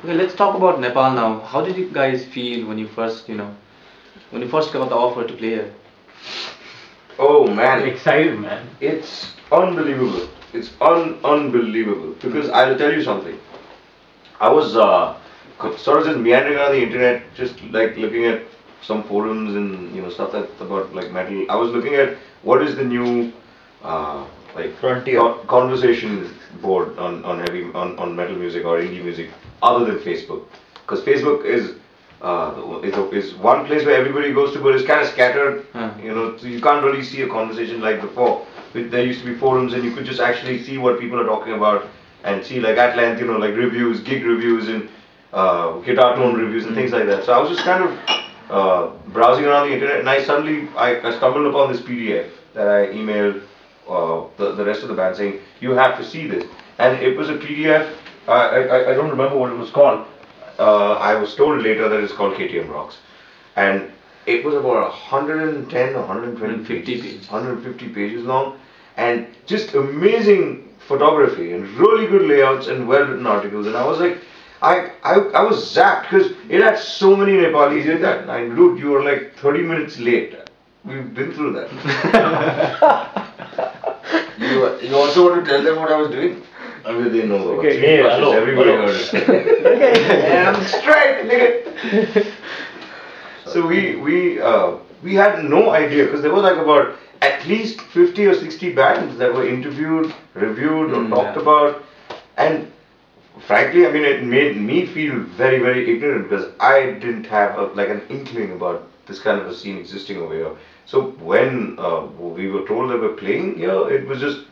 Okay, let's talk about Nepal now. How did you guys feel when you first, when you first got the offer to play here? Oh man, Excited, man. it's unbelievable. It's unbelievable because I'll tell you something. I was sort of just meandering around the internet, just like looking at some forums and stuff that's about like metal. I was looking at what is the new like Frontier. conversation board on metal music or indie music other than Facebook, because Facebook is one place where everybody goes to, but it's kind of scattered. So you can't really see a conversation like before. There used to be forums, and you could just actually see what people are talking about and see like at length, like reviews, gig reviews, and guitar tone reviews and things like that. So I was just kind of browsing around the internet, and I stumbled upon this PDF that I emailed the rest of the band saying, you have to see this. And it was a PDF, I don't remember what it was called. I was told later that it's called ktmROCKS. And it was about 110 or 150 pages long, and just amazing photography and really good layouts and well written articles. And I was like, I was zapped because it had so many Nepalis in that. And dude, you were like 30 minutes late. We've been through that. You also want to tell them what I was doing? I mean, they know. Okay, yeah, hello. Everybody heard it. Okay. I'm straight, nigga. So we had no idea, because there was like about at least 50 or 60 bands that were interviewed, reviewed, or talked about, and frankly, I mean, it made me feel very, very ignorant because I didn't have like an inkling about this kind of a scene existing over here. So when we were told that we're playing here, it was just,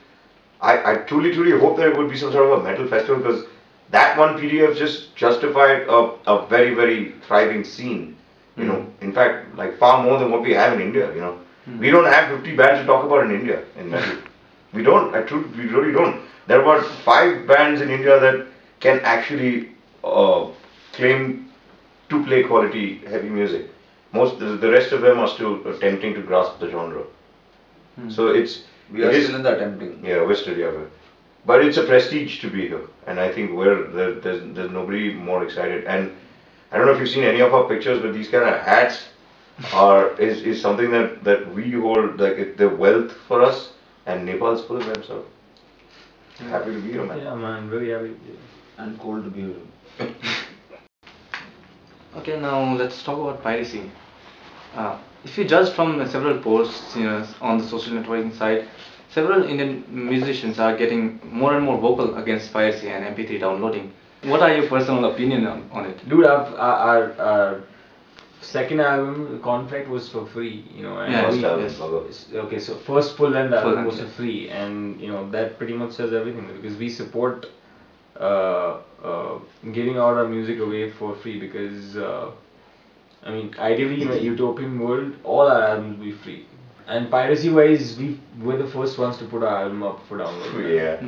I truly hope that it would be some sort of a metal festival, because that one PDF just justified a very, very thriving scene. In fact, like far more than what we have in India. We don't have 50 bands to talk about in India in metal. We don't. We really don't. There are about 5 bands in India that can actually claim to play quality heavy music. The rest of them are still attempting to grasp the genre. So we are still in the attempting. Yeah, we're still here. But it's a prestige to be here, and I think there's nobody more excited. And I don't know if you've seen any of our pictures, but these kind of hats is something that we hold, like the wealth for us, and Nepal's full of them. So happy to be here, man. Yeah, man, very happy. And cold to be here. Okay, now let's talk about piracy. If you judge from several posts on the social networking site, several Indian musicians are getting more and more vocal against piracy and MP3 downloading. What are your personal opinion on it? Dude, our second album, Contract, was for free, and okay, so first full length album was for free, and that pretty much says everything, because we support giving out our music away for free, because I mean, ideally in a utopian world, all our albums will be free. And piracy wise, we were the first ones to put our album up for download. Yeah.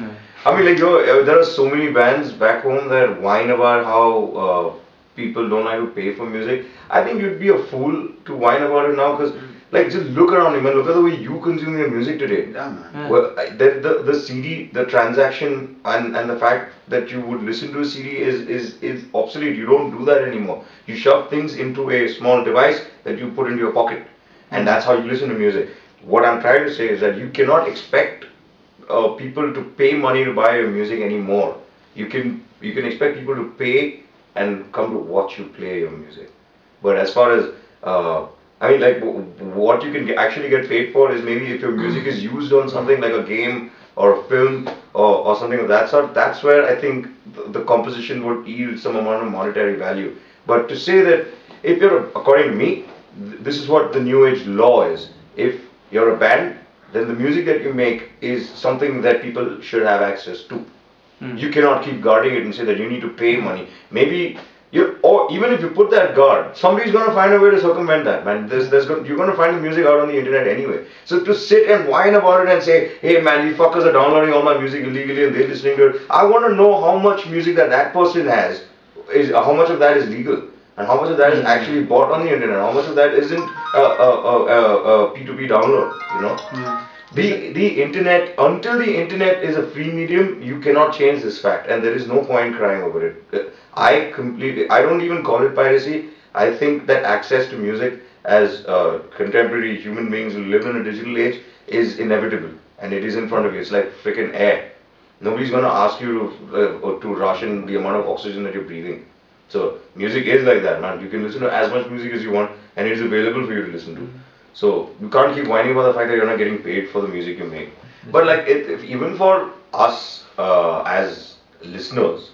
I mean, like, there are so many bands back home that whine about how people don't like to pay for music. I think you'd be a fool to whine about it now, because like, just look around you, man. Look at the way you consume your music today. Yeah, man. Well, the CD, the transaction, and the fact that you would listen to a CD is obsolete. You don't do that anymore. You shove things into a small device that you put into your pocket, and that's how you listen to music. What I'm trying to say is that you cannot expect people to pay money to buy your music anymore. You can expect people to pay and come to watch you play your music. But as far as I mean, like, what you can actually get paid for is maybe if your music is used on something like a game or a film or something of that sort. That's where I think the composition would yield some amount of monetary value. But to say that if you're, according to me, this is what the new age law is. If you're a band, then the music that you make is something that people should have access to. You cannot keep guarding it and say that you need to pay money. Maybe or even if you put that guard, somebody's going to find a way to circumvent that, man. You're going to find the music out on the internet anyway. So to sit and whine about it and say, hey man, these fuckers are downloading all my music illegally and they're listening to it. I want to know how much music that person has, how much of that is legal. And how much of that is actually bought on the internet? How much of that isn't a P2P download? The internet, until the internet is a free medium, you cannot change this fact, and there is no point crying over it. I don't even call it piracy. I think that access to music as contemporary human beings who live in a digital age is inevitable, and it is in front of you. It's like freaking air. Nobody's gonna ask you to ration the amount of oxygen that you're breathing. So music is like that, man. You can listen to as much music as you want, and it is available for you to listen to. So you can't keep whining about the fact that you're not getting paid for the music you make. But like, if even for us as listeners,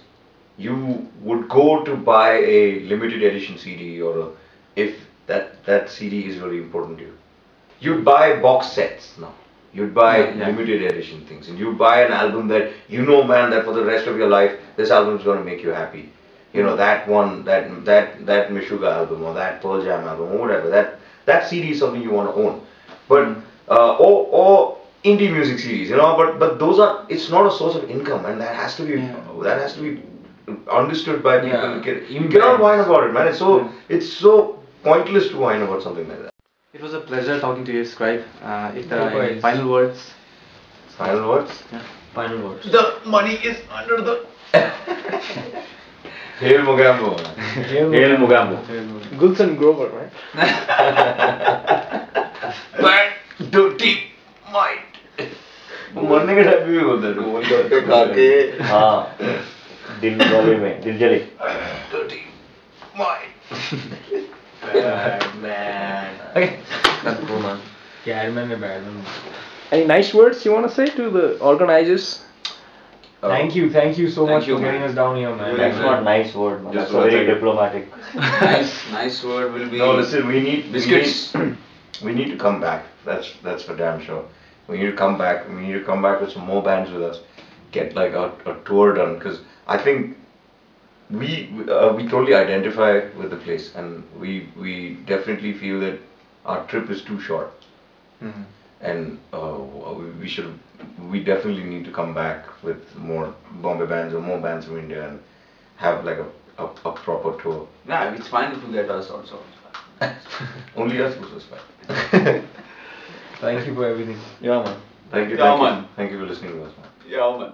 you would go to buy a limited edition CD, or if that CD is very important to you, you'd buy box sets now. You'd buy limited edition things, and you buy an album that you know, man, that for the rest of your life, this album is going to make you happy. You know, that one, that Meshuggah album, or that Pearl Jam album, or whatever. That CD is something you want to own. But or indie music CDs, you know. But those are, it's not a source of income, and that has to be understood by people. You cannot whine about it, man. It's so pointless to whine about something like that. It was a pleasure talking to you, Scribe. If there are any final words. Final words? Yeah. Final words. The money is under the. Hail Mogambo. Hail Mugambo. Gulson Grover, right? Bad, dirty mind. मरने के type भी होता है वो doctor खाके हाँ दिल वाले में दिल जले dirty mind. bad man. Okay, that's cool, man. bad man. Any nice words you want to say to the organizers? Thank you so much for getting us down here, man. That's not nice word, man. Just That's a very diplomatic. nice word will be. No, listen, we need biscuits. We need to come back. That's for damn sure. We need to come back. We need to come back with some more bands with us. Get like a tour done, because I think we totally identify with the place, and we definitely feel that our trip is too short. Mm-hmm. And we definitely need to come back with more Bombay bands or more bands from India and have like a proper tour. Yeah, it's fine if you get us also. Only us was fine. Thank you for everything. Yeah, man. Thank you. Yeah, man. Thank you for listening to us, man. Yeah, man.